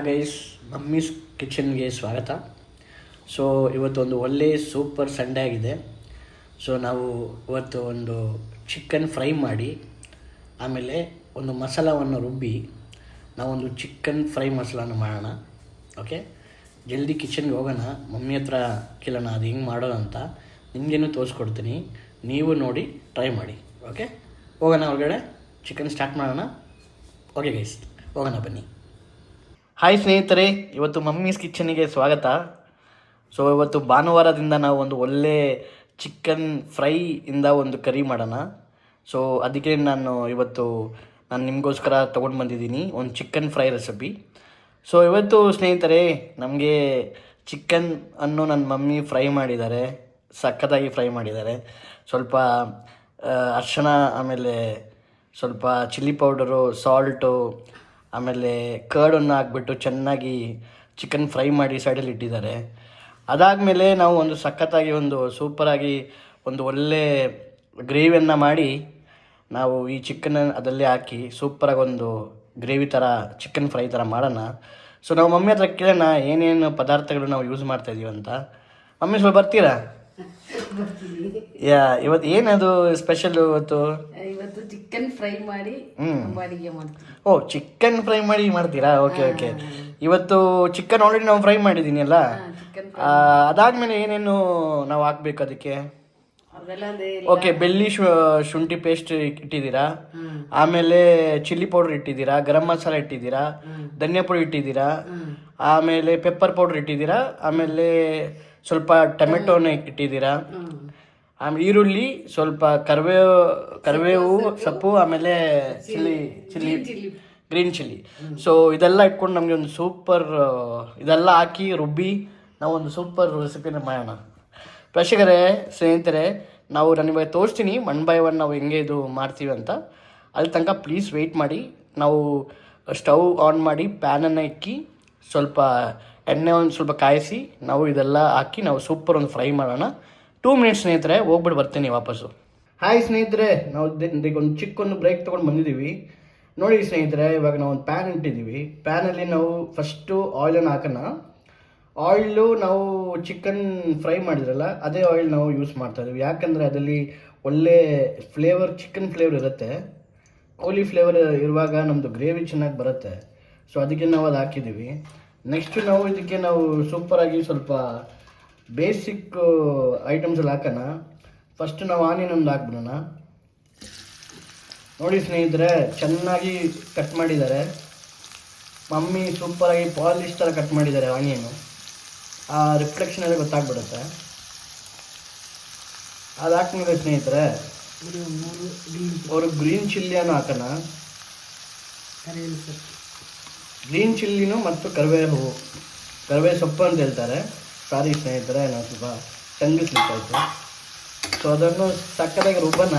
Guys, mummies ಕಿಚನ್ಗೆ ಸ್ವಾಗತ. So ಇವತ್ತೊಂದು ಒಳ್ಳೆ ಸೂಪರ್ ಸಂಡೇ ಆಗಿದೆ. ಸೊ ನಾವು ಇವತ್ತು ಒಂದು ಚಿಕನ್ ಫ್ರೈ ಮಾಡಿ ಆಮೇಲೆ ಒಂದು ಮಸಾಲವನ್ನು ರುಬ್ಬಿ ನಾವೊಂದು ಚಿಕನ್ ಫ್ರೈ ಮಸಾಲನ ಮಾಡೋಣ. ಓಕೆ, ಜಲ್ದಿ ಕಿಚನ್ಗೆ ಹೋಗೋಣ. ಮಮ್ಮಿ ಹತ್ರ ಕೇಳೋಣ ಅದು ಹೆಂಗೆ ಮಾಡೋದು ಅಂತ. ನಿಮಗೇನು ತೋರಿಸ್ಕೊಡ್ತೀನಿ, ನೀವು ನೋಡಿ ಟ್ರೈ ಮಾಡಿ. ಓಕೆ, ಹೋಗೋಣ ಹೊರಗಡೆ, ಚಿಕನ್ ಸ್ಟಾರ್ಟ್ ಮಾಡೋಣ. ಓಕೆ ಗೈಸ್, ಹೋಗೋಣ ಬನ್ನಿ. ಹಾಯ್ ಸ್ನೇಹಿತರೆ, ಇವತ್ತು ಮಮ್ಮೀಸ್ ಕಿಚನಿಗೆ ಸ್ವಾಗತ. ಸೊ ಇವತ್ತು ಭಾನುವಾರದಿಂದ ನಾವು ಒಂದು ಒಳ್ಳೆ ಚಿಕನ್ ಫ್ರೈ ಇಂದ ಒಂದು ಕರಿ ಮಾಡೋಣ. ಸೊ ಅದಕ್ಕೆ ನಾನು ನಿಮಗೋಸ್ಕರ ತೊಗೊಂಡು ಬಂದಿದ್ದೀನಿ ಒಂದು ಚಿಕನ್ ಫ್ರೈ ರೆಸಿಪಿ. ಸೊ ಇವತ್ತು ಸ್ನೇಹಿತರೆ ನಮಗೆ ಚಿಕನ್ ಅನ್ನು ನನ್ನ ಮಮ್ಮಿ ಫ್ರೈ ಮಾಡಿದ್ದಾರೆ, ಸಖತ್ತಾಗಿ ಫ್ರೈ ಮಾಡಿದ್ದಾರೆ. ಸ್ವಲ್ಪ ಅರಿಶಿಣ, ಆಮೇಲೆ ಸ್ವಲ್ಪ ಚಿಲ್ಲಿ ಪೌಡರು, ಸಾಲ್ಟು, ಆಮೇಲೆ ಕರ್ಡನ್ನು ಹಾಕ್ಬಿಟ್ಟು ಚೆನ್ನಾಗಿ ಚಿಕನ್ ಫ್ರೈ ಮಾಡಿ ಸೈಡಲ್ಲಿ ಇಟ್ಟಿದ್ದಾರೆ. ಅದಾದಮೇಲೆ ನಾವು ಒಂದು ಸಖತ್ತಾಗಿ ಒಂದು ಸೂಪರಾಗಿ ಒಂದು ಒಳ್ಳೆ ಗ್ರೇವಿಯನ್ನು ಮಾಡಿ ನಾವು ಈ ಚಿಕನ್ ಅದರಲ್ಲಿ ಹಾಕಿ ಸೂಪರಾಗಿ ಒಂದು ಗ್ರೇವಿ ಥರ ಚಿಕನ್ ಫ್ರೈ ಥರ ಮಾಡೋಣ. ಸೊ ನಾವು ಮಮ್ಮಿ ಹತ್ರ ಕೇಳೋಣ ಏನೇನು ಪದಾರ್ಥಗಳು ನಾವು ಯೂಸ್ ಮಾಡ್ತಾಯಿದ್ದೀವಿ ಅಂತ. ಮಮ್ಮಿ ಸ್ವಲ್ಪ ಬರ್ತೀರಾ? ಇವತ್ತು ಏನದು ಸ್ಪೆಷಲ್? ಇವತ್ತು ಚಿಕನ್ ಫ್ರೈ ಮಾಡಿ ಅಡಿಗೆ ಮಾಡ್ತೀವಿ. ಓ, ಚಿಕನ್ ಫ್ರೈ ಮಾಡಿ ಮಾಡ್ತೀರಾ? Okay okay. ಇವತ್ತು ಚಿಕನ್ ಆಲ್ರೆಡಿ ನಾವು ಫ್ರೈ ಮಾಡಿದ್ದೀನಿ ಅಲ್ಲ, ಅದಾದ್ಮೇಲೆ ಏನೇನು ನಾವು ಹಾಕ್ಬೇಕು ಅದಕ್ಕೆ? ಓಕೆ, ಬೆಳ್ಳಿ ಶುಂಠಿ ಪೇಸ್ಟ್ ಇಟ್ಟಿದ್ದೀರಾ, ಆಮೇಲೆ ಚಿಲ್ಲಿ ಪೌಡರ್ ಇಟ್ಟಿದ್ದೀರಾ, ಗರಂ ಮಸಾಲ ಇಟ್ಟಿದ್ದೀರಾ, ಧನಿಯಾ ಪುಡಿ ಇಟ್ಟಿದ್ದೀರಾ, ಆಮೇಲೆ ಪೆಪ್ಪರ್ ಪೌಡರ್ ಇಟ್ಟಿದ್ದೀರಾ, ಆಮೇಲೆ ಸ್ವಲ್ಪ ಟೊಮೆಟೊನ ಇಟ್ಟಿದ್ದೀರಾ, ಆಮೇಲೆ ಈರುಳ್ಳಿ, ಸ್ವಲ್ಪ ಕರಿಬೇವು ಸೊಪ್ಪು, ಆಮೇಲೆ ಚಿಲ್ಲಿ ಗ್ರೀನ್ ಚಿಲ್ಲಿ. ಸೊ ಇದೆಲ್ಲ ಇಟ್ಕೊಂಡು ನಮಗೆ ಒಂದು ಸೂಪರ್ ಇದೆಲ್ಲ ಹಾಕಿ ರುಬ್ಬಿ ನಾವೊಂದು ಸೂಪರ್ ರೆಸಿಪಿನ ಮಾಡೋಣ. ಪ್ರೇಕ್ಷಕರೇ, ಸ್ನೇಹಿತರೆ, ನಾನು ತೋರಿಸ್ತೀನಿ ಒನ್ ಬೈ ಒನ್ ನಾವು ಹೆಂಗೆ ಇದು ಮಾಡ್ತೀವಿ ಅಂತ. ಅಲ್ಲಿ ತನಕ ಪ್ಲೀಸ್ ವೆಯ್ಟ್ ಮಾಡಿ. ನಾವು ಸ್ಟವ್ ಆನ್ ಮಾಡಿ ಪ್ಯಾನನ್ನು ಇಕ್ಕಿ ಸ್ವಲ್ಪ ಎಣ್ಣೆ ಒಂದು ಸ್ವಲ್ಪ ಕಾಯಿಸಿ ನಾವು ಇದೆಲ್ಲ ಹಾಕಿ ನಾವು ಸೂಪರ್ ಒಂದು ಫ್ರೈ ಮಾಡೋಣ. 2 ಮಿನಿಟ್ಸ್ ಸ್ನೇಹಿತರೆ, ಹೋಗ್ಬಿಟ್ಟು ಬರ್ತೀನಿ ವಾಪಸ್ಸು. ಹಾಯ್ ಸ್ನೇಹಿತರೆ, ನಾವು ಒಂದು ಚಿಕ್ಕೊಂದು ಬ್ರೇಕ್ ತೊಗೊಂಡು ಬಂದಿದ್ದೀವಿ. ನೋಡಿ ಸ್ನೇಹಿತರೆ, ಇವಾಗ ನಾವು ಒಂದು ಪ್ಯಾನ್ ಇಟ್ಟಿದ್ದೀವಿ. ಪ್ಯಾನಲ್ಲಿ ನಾವು ಫಸ್ಟು ಆಯಿಲನ್ನು ಹಾಕೋಣ. ಆಯಿಲು ನಾವು ಚಿಕನ್ ಫ್ರೈ ಮಾಡಿದ್ರಲ್ಲ ಅದೇ ಆಯಿಲ್ ನಾವು ಯೂಸ್ ಮಾಡ್ತಾಯಿದ್ದೀವಿ. ಯಾಕಂದರೆ ಅದರಲ್ಲಿ ಒಳ್ಳೆ ಫ್ಲೇವರ್, ಚಿಕನ್ ಫ್ಲೇವರ್ ಇರುತ್ತೆ. ಕೋಳಿ ಫ್ಲೇವರ್ ಇರುವಾಗ ನಮ್ಮದು ಗ್ರೇವಿ ಚೆನ್ನಾಗಿ ಬರುತ್ತೆ. ಸೊ ಅದಕ್ಕೆ ನಾವು ಅದು ಹಾಕಿದ್ದೀವಿ. ನೆಕ್ಸ್ಟು ನಾವು ಇದಕ್ಕೆ ನಾವು ಸೂಪರಾಗಿ ಸ್ವಲ್ಪ ಬೇಸಿಕ್ ಐಟಮ್ಸಲ್ಲಿ ಹಾಕೋಣ. ಫಸ್ಟ್ ನಾವು ಆನಿಯನ್ ಒಂದು ಹಾಕ್ಬಿಡೋಣ. ನೋಡಿ ಸ್ನೇಹಿತರೆ, ಚೆನ್ನಾಗಿ ಕಟ್ ಮಾಡಿದ್ದಾರೆ ಮಮ್ಮಿ, ಸೂಪರಾಗಿ ಪಾಲಿಶ್ ಥರ ಕಟ್ ಮಾಡಿದ್ದಾರೆ ಆನಿಯನ್ನು. ಆ ರಿಫ್ಲೆಕ್ಷನಲ್ಲಿ ಗೊತ್ತಾಗ್ಬಿಡುತ್ತೆ. ಅದು ಹಾಕ್ಮೇಲೆ ಸ್ನೇಹಿತರೆ ಅವರು ಗ್ರೀನ್ ಚಿಲ್ಲಿಯನ್ನು ಹಾಕೋಣ. ಗ್ರೀನ್ ಚಿಲ್ಲಿನೂ ಮತ್ತು ಕರಿಬೇವು ಸೊಪ್ಪು ಅಂತ ಹೇಳ್ತಾರೆ. ಸಾರಿ ಸ್ನೇಹಿತರೆ, ನಾವು ಸ್ವಲ್ಪ ತಂಗಿಸ್ಲಿಕ್ಕಾಯ್ತು. ಸೊ ಅದನ್ನು ಸಕ್ಕತ್ತಾಗಿ ರುಬ್ಬನ,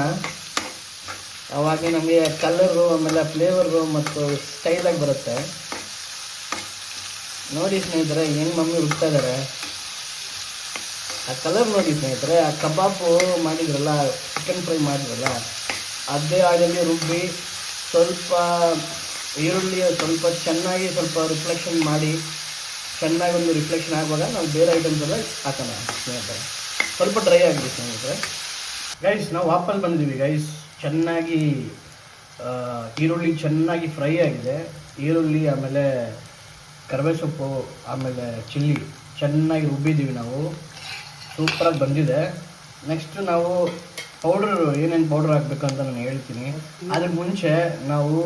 ಅವಾಗ ನಮಗೆ ಕಲರು, ಆಮೇಲೆ ಫ್ಲೇವರು ಮತ್ತು ಸ್ಟೈಲಾಗಿ ಬರುತ್ತೆ. ನೋಡಿ ಸ್ನೇಹಿತರೆ, ಹೆಂಗೆ ಮಮ್ಮಿ ರುಬ್ತಾ ಇದ್ದಾರೆ. ಆ ಕಲರ್ ನೋಡಿ ಸ್ನೇಹಿತರೆ, ಆ ಕಬಾಬು ಮಾಡಿದ್ರಲ್ಲ, ಚಿಕನ್ ಫ್ರೈ ಮಾಡಿದ್ರಲ್ಲ ಅದೇ ಆಯಿಲಲ್ಲಿ ರುಬ್ಬಿ ಸ್ವಲ್ಪ ಈರುಳ್ಳಿ ಸ್ವಲ್ಪ ಚೆನ್ನಾಗಿ ಸ್ವಲ್ಪ ರಿಫ್ಲೆಕ್ಷನ್ ಮಾಡಿ, ಚೆನ್ನಾಗಿ ಒಂದು ರಿಫ್ಲೆಕ್ಷನ್ ಆಗುವಾಗ ನಾವು ಬೇರೆ ಐಟಮ್ಸ್ ಎಲ್ಲ ಹಾಕೋಣ ಸ್ನೇಹಿತರೆ. ಸ್ವಲ್ಪ ಡ್ರೈ ಆಗಿದೆ ಸ್ನೇಹಿತರೆ. ಗೈಸ್, ನಾವು ವಾಪಸ್ ಬಂದಿದ್ದೀವಿ ಗೈಸ್. ಚೆನ್ನಾಗಿ ಈರುಳ್ಳಿ ಚೆನ್ನಾಗಿ ಫ್ರೈ ಆಗಿದೆ. ಈರುಳ್ಳಿ, ಆಮೇಲೆ ಕರಿಬೇವು ಸೊಪ್ಪು, ಆಮೇಲೆ ಚಿಲ್ಲಿ ಚೆನ್ನಾಗಿ ರುಬ್ಬಿದ್ದೀವಿ ನಾವು. ಸೂಪರಾಗಿ ಬಂದಿದೆ. ನೆಕ್ಸ್ಟು ನಾವು ಏನೇನು ಪೌಡ್ರ್ ಹಾಕಬೇಕು ಅಂತ ನಾನು ಹೇಳ್ತೀನಿ. ಅದಕ್ಕೆ ಮುಂಚೆ ನಾವು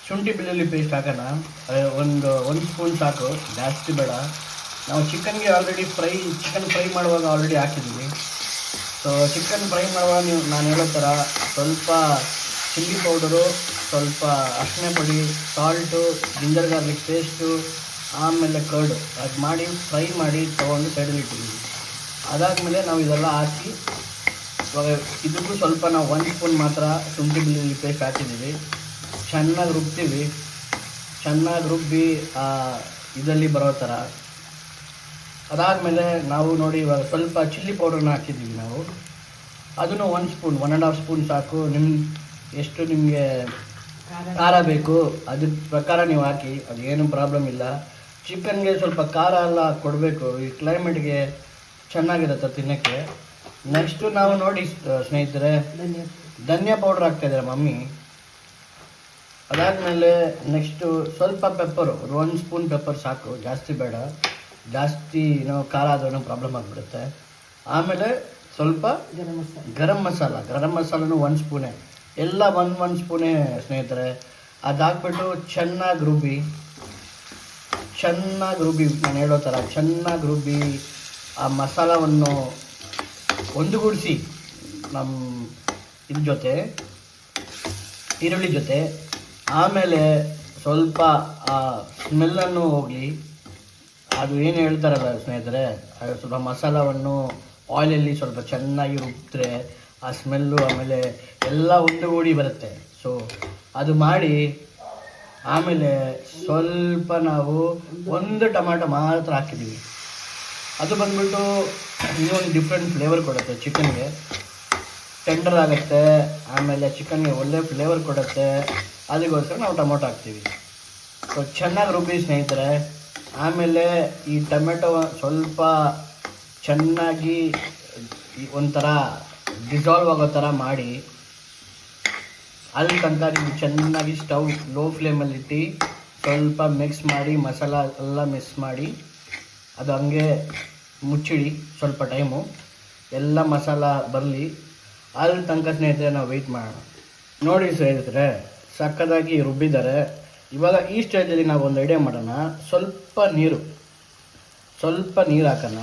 ಶುಂಠಿ ಬೆಳ್ಳುಳ್ಳಿ ಪೇಸ್ಟ್ ಹಾಕೋಣ. ಒಂದು ಸ್ಪೂನ್ ಸಾಕು, ಜಾಸ್ತಿ ಬೇಡ. ನಾವು ಚಿಕನ್ಗೆ ಆಲ್ರೆಡಿ ಚಿಕನ್ ಫ್ರೈ ಮಾಡುವಾಗ ಆಲ್ರೆಡಿ ಹಾಕಿದ್ದೀವಿ. ಸೊ ಚಿಕನ್ ಫ್ರೈ ಮಾಡುವಾಗ ನಾನು ಹೇಳೋ ಥರ ಸ್ವಲ್ಪ ಚಿಲ್ಲಿ ಪೌಡರು, ಸ್ವಲ್ಪ ಅರಿಶಿಣ ಪುಡಿ, ಸಾಲ್ಟು, ಜಿಂಜರ್ ಗಾರ್ಲಿಕ್ ಪೇಸ್ಟು, ಆಮೇಲೆ ಕರ್ಡು ಅದು ಮಾಡಿ ಫ್ರೈ ಮಾಡಿ ತೊಗೊಂಡು ಸೈಡಲ್ಲಿ ಇಟ್ಟಿದ್ದೀವಿ. ಅದಾದಮೇಲೆ ನಾವು ಇದೆಲ್ಲ ಹಾಕಿ ಇವಾಗ ಇದಕ್ಕೂ ಸ್ವಲ್ಪ ನಾವು 1 ಸ್ಪೂನ್ ಮಾತ್ರ ಶುಂಠಿ ಬೆಳ್ಳುಳ್ಳಿ ಪೇಸ್ಟ್ ಹಾಕಿದ್ದೀವಿ. ಚೆನ್ನಾಗಿ ರುಬ್ತೀವಿ. ಚೆನ್ನಾಗಿ ರುಬ್ಬಿ ಇದರಲ್ಲಿ ಬರೋ ಥರ. ಅದಾದಮೇಲೆ ನಾವು ನೋಡಿ ಇವಾಗ ಸ್ವಲ್ಪ ಚಿಲ್ಲಿ ಪೌಡ್ರನ್ನ ಹಾಕಿದ್ದೀವಿ ನಾವು. ಅದನ್ನು 1 ಸ್ಪೂನ್, 1.5 ಸ್ಪೂನ್ ಸಾಕು. ಎಷ್ಟು ನಿಮಗೆ ಖಾರ ಬೇಕು, ಅದ್ರ ಪ್ರಕಾರ ನೀವು ಹಾಕಿ, ಅದೇನು ಪ್ರಾಬ್ಲಮ್ ಇಲ್ಲ. ಚಿಕನ್ಗೆ ಸ್ವಲ್ಪ ಖಾರ ಎಲ್ಲ ಕೊಡಬೇಕು, ಈ ಕ್ಲೈಮೇಟ್ಗೆ ಚೆನ್ನಾಗಿರುತ್ತೆ ತಿನ್ನೋಕ್ಕೆ. ನೆಕ್ಸ್ಟು ನಾವು ನೋಡಿ ಸ್ನೇಹಿತರೆ, ಧನಿಯಾ ಪೌಡ್ರ್ ಹಾಕ್ತಾಯಿದ್ದಾರೆ ಮಮ್ಮಿ. ಅದಾದಮೇಲೆ ನೆಕ್ಸ್ಟು ಸ್ವಲ್ಪ ಪೆಪ್ಪರು, 1 ಸ್ಪೂನ್ ಪೆಪ್ಪರ್ ಸಾಕು, ಜಾಸ್ತಿ ಬೇಡ. ಜಾಸ್ತಿ ಖಾರ ಆದ್ರೂ ಪ್ರಾಬ್ಲಮ್ ಆಗಿಬಿಡುತ್ತೆ. ಆಮೇಲೆ ಸ್ವಲ್ಪ ಗರಂ ಮಸಾಲನೂ 1 ಸ್ಪೂನೇ, ಎಲ್ಲ 1 ಸ್ಪೂನೇ ಸ್ನೇಹಿತರೆ. ಅದಾಕ್ಬಿಟ್ಟು ಚೆನ್ನಾಗಿ ರುಬ್ಬಿ, ನಾನು ಹೇಳೋ ಥರ ಚೆನ್ನಾಗಿ ರುಬ್ಬಿ ಆ ಮಸಾಲವನ್ನು ಒಂದುಗೂಡಿಸಿ ನಮ್ಮ ಇದ್ರ ಜೊತೆ, ಈರುಳ್ಳಿ ಜೊತೆ. ಆಮೇಲೆ ಸ್ವಲ್ಪ ಆ ಸ್ಮೆಲ್ಲನ್ನು ಹೋಗಲಿ, ಅದು ಏನು ಹೇಳ್ತಾರಲ್ಲ ಸ್ನೇಹಿತರೆ, ಸ್ವಲ್ಪ ಮಸಾಲವನ್ನು ಆಯಿಲಲ್ಲಿ ಸ್ವಲ್ಪ ಚೆನ್ನಾಗಿ ರುಬ್ಬಿದ್ರೆ ಆ ಸ್ಮೆಲ್ಲು ಆಮೇಲೆ ಎಲ್ಲ ಒಂದುಗೂಡಿ ಬರುತ್ತೆ. ಸೊ ಅದು ಮಾಡಿ ಆಮೇಲೆ ಸ್ವಲ್ಪ ನಾವು 1 ಟೊಮಾಟೊ ಮಾತ್ರ ಹಾಕಿದ್ದೀವಿ. ಅದು ಬಂದ್ಬಿಟ್ಟು ಇನ್ನೊಂದು ಡಿಫ್ರೆಂಟ್ ಫ್ಲೇವರ್ ಕೊಡುತ್ತೆ ಚಿಕನ್ಗೆ, ಟೆಂಡರ್ ಆಗುತ್ತೆ, ಆಮೇಲೆ ಚಿಕನ್ಗೆ ಒಳ್ಳೆ ಫ್ಲೇವರ್ ಕೊಡುತ್ತೆ. ಅದಕ್ಕೋಸ್ಕರ ನಾವು ಟೊಮೊಟೊ ಹಾಕ್ತೀವಿ. ಸೊ ಚೆನ್ನಾಗಿ ರುಬ್ಬಿ ಸ್ನೇಹಿತರೆ. ಆಮೇಲೆ ಈ ಟೊಮೆಟೊ ಸ್ವಲ್ಪ ಚೆನ್ನಾಗಿ ಒಂಥರ ಡಿಸಾಲ್ವ್ ಆಗೋ ಥರ ಮಾಡಿ, ಅಲ್ಲಿ ತನಕ ಚೆನ್ನಾಗಿ ಸ್ಟವ್ ಲೋ ಫ್ಲೇಮಲ್ಲಿಟ್ಟು ಸ್ವಲ್ಪ ಮಿಕ್ಸ್ ಮಾಡಿ, ಮಸಾಲ ಎಲ್ಲ ಮಿಕ್ಸ್ ಮಾಡಿ, ಅದು ಹಂಗೆ ಮುಚ್ಚಿಡಿ ಸ್ವಲ್ಪ ಟೈಮು, ಎಲ್ಲ ಮಸಾಲ ಬರಲಿ. ಅಲ್ಲಿ ತನಕ ಸ್ನೇಹಿತರೆ ನಾವು ವೆಯ್ಟ್ ಮಾಡೋಣ. ನೋಡಿ ಸ್ನೇಹಿತರೆ, ಸಕ್ಕತ್ತಾಗಿ ರುಬ್ಬಿದ್ದಾರೆ. ಇವಾಗ ಈ ಸ್ಟೇಜಲ್ಲಿ ನಾವು ಒಂದು ಐಡಿಯಾ ಮಾಡೋಣ. ಸ್ವಲ್ಪ ನೀರು ಹಾಕೋಣ.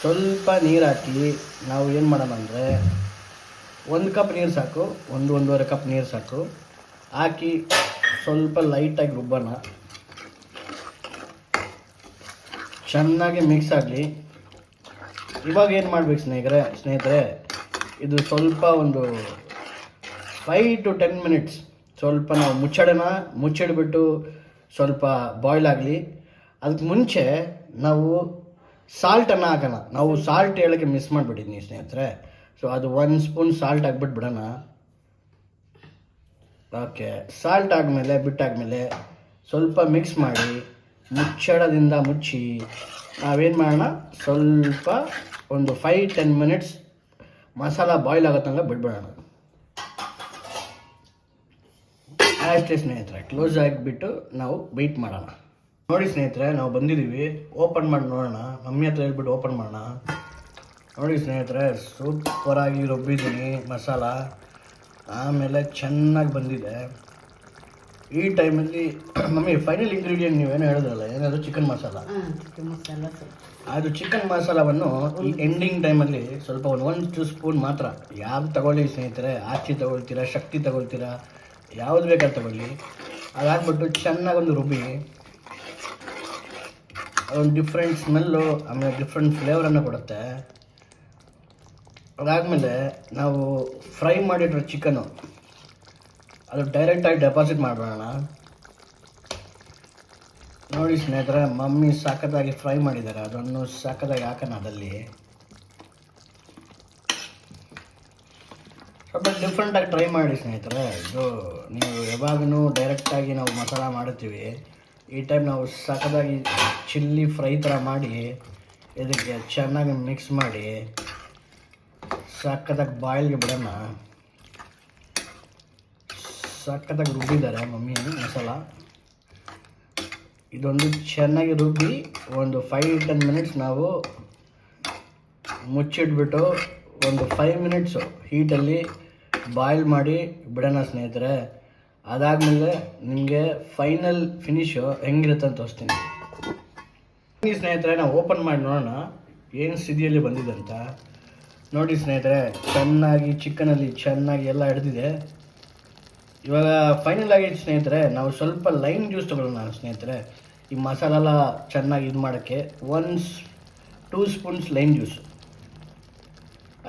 ಸ್ವಲ್ಪ ನೀರು ಹಾಕಿ ನಾವು ಏನು ಮಾಡೋಣ ಅಂದರೆ, 1 ಕಪ್ ನೀರು ಸಾಕು, 1-1.5 ಕಪ್ ನೀರು ಸಾಕು. ಹಾಕಿ ಸ್ವಲ್ಪ ಲೈಟಾಗಿ ರುಬ್ಬೋಣ, ಚೆನ್ನಾಗಿ ಮಿಕ್ಸ್ ಆಗಲಿ. ಇವಾಗ ಏನು ಮಾಡಬೇಕು ಸ್ನೇಹಿತರೆ, ಇದು ಸ್ವಲ್ಪ ಒಂದು 5 to 10 ಮಿನಿಟ್ಸ್ ಸ್ವಲ್ಪ ನಾವು ಮುಚ್ಚಿಡ್ಬಿಟ್ಟು ಸ್ವಲ್ಪ ಬಾಯ್ಲ್ ಆಗಲಿ. ಅದಕ್ಕೆ ಮುಂಚೆ ನಾವು ಸಾಲ್ಟನ್ನು ಹಾಕೋಣ. ನಾವು ಸಾಲ್ಟ್ ಹೇಳೋಕ್ಕೆ ಮಿಸ್ ಮಾಡಿಬಿಟ್ಟಿದ್ದೀನಿ ಸ್ನೇಹಿತರೆ. ಸೊ ಅದು 1 ಸ್ಪೂನ್ ಸಾಲ್ಟ್ ಹಾಕ್ಬಿಟ್ಟು ಬಿಡೋಣ. ಓಕೆ, ಸಾಲ್ಟ್ ಬಿಟ್ಟಾದಮೇಲೆ ಸ್ವಲ್ಪ ಮಿಕ್ಸ್ ಮಾಡಿ, ಮುಚ್ಚಳದಿಂದ ಮುಚ್ಚಿ ನಾವೇನು ಮಾಡೋಣ, ಸ್ವಲ್ಪ ಒಂದು 5-10 ಮಿನಿಟ್ಸ್ ಮಸಾಲ ಬಾಯ್ಲ್ ಆಗೋ ತನಕ ಬಿಟ್ಬಿಡೋಣ. ಅಷ್ಟೇ ಸ್ನೇಹಿತರೆ, ಕ್ಲೋಸ್ ಆಗಿಬಿಟ್ಟು ನಾವು ವೆಯ್ಟ್ ಮಾಡೋಣ. ನೋಡಿ ಸ್ನೇಹಿತರೆ, ನಾವು ಬಂದಿದ್ದೀವಿ, ಓಪನ್ ಮಾಡಿ ನೋಡೋಣ. ಮಮ್ಮಿ ಹತ್ರ ಹೇಳ್ಬಿಟ್ಟು ಓಪನ್ ಮಾಡೋಣ. ನೋಡಿ ಸ್ನೇಹಿತರೆ, ಸೂಪರಾಗಿ ರುಬ್ಬಿದ್ದೀನಿ ಮಸಾಲ, ಆಮೇಲೆ ಚೆನ್ನಾಗಿ ಬಂದಿದೆ. ಈ ಟೈಮಲ್ಲಿ ಮಮ್ಮಿ ಫೈನಲ್ ಇಂಗ್ರೀಡಿಯೆಂಟ್ ನೀವೇನೋ ಹೇಳಿದ್ರಲ್ಲ, ಏನಾದರೂ ಚಿಕನ್ ಮಸಾಲ. ಅದು ಚಿಕನ್ ಮಸಾಲವನ್ನು ಈ ಎಂಡಿಂಗ್ ಟೈಮಲ್ಲಿ ಸ್ವಲ್ಪ 1 ಸ್ಪೂನ್ ಮಾತ್ರ, ಯಾವ್ದು ತಗೊಳ್ಳಿ ಸ್ನೇಹಿತರೆ, ಆಚೆ ತಗೊಳ್ತೀರಾ, ಶಕ್ತಿ ತಗೊಳ್ತೀರಾ, ಯಾವ್ದು ಬೇಕಾದ್ರೆ ತಗೊಳ್ಳಿ. ಅದಾಗ್ಬಿಟ್ಟು ಚೆನ್ನಾಗಿ ಒಂದು ರುಬ್ಬಿ, ಒಂದು ಡಿಫ್ರೆಂಟ್ ಸ್ಮೆಲ್ಲು ಆಮೇಲೆ ಡಿಫ್ರೆಂಟ್ ಫ್ಲೇವರನ್ನು ಕೊಡುತ್ತೆ. ಅದಾದಮೇಲೆ ನಾವು ಫ್ರೈ ಮಾಡಿರೋ ಚಿಕನ್ನು ಅದು ಡೈರೆಕ್ಟಾಗಿ ಡೆಪಾಸಿಟ್ ಮಾಡಿಬಿಡೋಣ. ನೋಡಿ ಸ್ನೇಹಿತರೆ, ಮಮ್ಮಿ ಸಖತ್ತಾಗಿ ಫ್ರೈ ಮಾಡಿದ್ದಾರೆ, ಅದನ್ನು ಸಖತ್ತಾಗಿ ಹಾಕೋಣ. ಅದಲ್ಲಿ ಸ್ವಲ್ಪ ಡಿಫ್ರೆಂಟಾಗಿ ಟ್ರೈ ಮಾಡಿ ಸ್ನೇಹಿತರೆ. ಇದು ನೀವು ಯಾವಾಗೂ ಡೈರೆಕ್ಟಾಗಿ ನಾವು ಮಸಾಲ ಮಾಡ್ತೀವಿ, ಈ ಟೈಮ್ ನಾವು ಸಖತ್ತಾಗಿ ಚಿಲ್ಲಿ ಫ್ರೈ ಥರ ಮಾಡಿ ಇದಕ್ಕೆ ಚೆನ್ನಾಗಿ ಮಿಕ್ಸ್ ಮಾಡಿ ಸಖತ್ತಾಗಿ ಬಾಯಿಲ್ಗೆ ಬಿಡೋಣ. ಸಖತ್ತಾಗಿ ರುಬ್ಬಿದ್ದಾರೆ ಮಮ್ಮಿ ಮಸಾಲ. ಇದೊಂದು ಚೆನ್ನಾಗಿ ರುಬ್ಬಿ ಒಂದು 5-10 ಮಿನಿಟ್ಸ್ ನಾವು ಮುಚ್ಚಿಟ್ಬಿಟ್ಟು ಒಂದು 5 ಮಿನಿಟ್ಸು ಹೀಟಲ್ಲಿ ಬಾಯ್ಲ್ ಮಾಡಿ ಬಿಡೋಣ ಸ್ನೇಹಿತರೆ. ಅದಾದಮೇಲೆ ನಿಮಗೆ ಫೈನಲ್ ಫಿನಿಶು ಹೆಂಗಿರುತ್ತೆ ಅಂತ ತೋರಿಸ್ತೀನಿ. ಈ ಸ್ನೇಹಿತರೆ, ನಾವು ಓಪನ್ ಮಾಡಿ ನೋಡೋಣ ಏನು ಸ್ಥಿತಿಯಲ್ಲಿ ಬಂದಿದೆ ಅಂತ. ನೋಡಿ ಸ್ನೇಹಿತರೆ, ಚೆನ್ನಾಗಿ ಚಿಕನಲ್ಲಿ ಚೆನ್ನಾಗಿ ಎಲ್ಲ ಹಿಡಿದಿದೆ. ಇವಾಗ ಫೈನಲ್ ಆಗಿ ಸ್ನೇಹಿತರೆ, ನಾವು ಸ್ವಲ್ಪ ಲೈಮ್ ಜ್ಯೂಸ್ ತೊಗೊಳ್ಳೋಣ ಸ್ನೇಹಿತರೆ. ಈ ಮಸಾಲೆಲ್ಲ ಚೆನ್ನಾಗಿ ಇದು ಮಾಡೋಕ್ಕೆ 1-2 ಸ್ಪೂನ್ಸ್ ಲೈಮ್ ಜ್ಯೂಸ್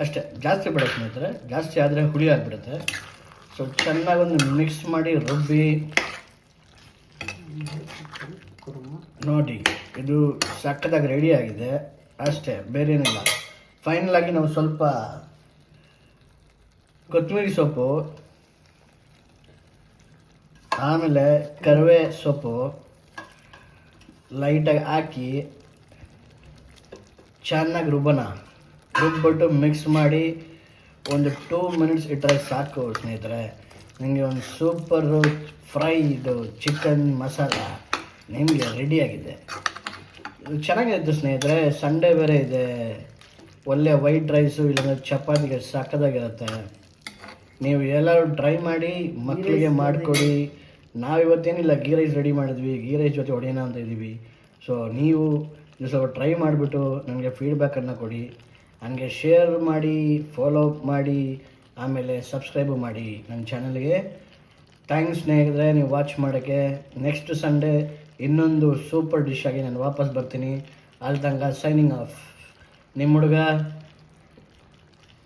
ಅಷ್ಟೇ, ಜಾಸ್ತಿ ಬೇಡ ಸ್ನೇಹಿತರೆ, ಜಾಸ್ತಿ ಆದರೆ ಹುಳಿ ಆಗಿಬಿಡುತ್ತೆ. ಸೊ ಚೆನ್ನಾಗಿ ಒಂದು ಮಿಕ್ಸ್ ಮಾಡಿ ರುಬ್ಬಿ ನೋಡಿ, ಇದು ಸಕ್ಕತ್ತಾಗಿ ರೆಡಿ ಆಗಿದೆ ಅಷ್ಟೇ, ಬೇರೆ ಏನಿಲ್ಲ. ಫೈನಲ್ ಆಗಿ ನಾವು ಸ್ವಲ್ಪ ಕೊತ್ತಂಬರಿ ಸೊಪ್ಪು ಆಮೇಲೆ ಕರಿವೆ ಸೊಪ್ಪು ಲೈಟಾಗಿ ಹಾಕಿ ಚೆನ್ನಾಗಿ ರುಬ್ಬಿಟ್ಟು ಮಿಕ್ಸ್ ಮಾಡಿ ಒಂದು 2 ಮಿನಿಟ್ಸ್ ಇಟ್ಟರೆ ಸಾಕು ಸ್ನೇಹಿತರೆ. ನಿಮಗೆ ಒಂದು ಸೂಪರು ಫ್ರೈ ಇದು ಚಿಕನ್ ಮಸಾಲ ನಿಮಗೆ ರೆಡಿಯಾಗಿದೆ. ಇದು ಚೆನ್ನಾಗಿರುತ್ತೆ ಸ್ನೇಹಿತರೆ. ಸಂಡೇ ಬೇರೆ ಇದೆ, ಒಳ್ಳೆ ವೈಟ್ ರೈಸು ಇಲ್ಲಾಂದರೆ ಚಪಾತಿಗೆ ಸಕ್ಕದಾಗಿರುತ್ತೆ. ನೀವು ಎಲ್ಲರೂ ಟ್ರೈ ಮಾಡಿ, ಮಕ್ಕಳಿಗೆ ಮಾಡಿಕೊಡಿ. ನಾವಿವತ್ತೇನಿಲ್ಲ ಗೀ ರೈಸ್ ರೆಡಿ ಮಾಡಿದ್ವಿ, ಗೀ ರೈಸ್ ಜೊತೆ ಹೊಡೆಯೋಣ ಅಂತ ಇದ್ದೀವಿ. ಸೊ ನೀವು ಇದು ಸ್ವಲ್ಪ ಟ್ರೈ ಮಾಡಿಬಿಟ್ಟು ನನಗೆ ಫೀಡ್ಬ್ಯಾಕನ್ನು ಕೊಡಿ. ಹಂಗೆ ಶೇರ್ ಮಾಡಿ, ಫಾಲೋ ಅಪ್ ಮಾಡಿ, ಆಮೇಲೆ ಸಬ್ಸ್ಕ್ರೈಬು ಮಾಡಿ ನನ್ನ ಚಾನಲ್ಗೆ. ಥ್ಯಾಂಕ್ಸ್ ಸ್ನೇಹಿತರೆ ನೀವು ವಾಚ್ ಮಾಡೋಕ್ಕೆ. ನೆಕ್ಸ್ಟ್ ಸಂಡೇ ಇನ್ನೊಂದು ಸೂಪರ್ ಡಿಶ್ ಆಗಿ ನಾನು ವಾಪಸ್ ಬರ್ತೀನಿ. ಅಲ್ಲಿ ತನಕ ಸೈನಿಂಗ್ ಆಫ್, ನಿಮ್ಮ ಹುಡುಗ.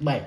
ಬಾಯ್.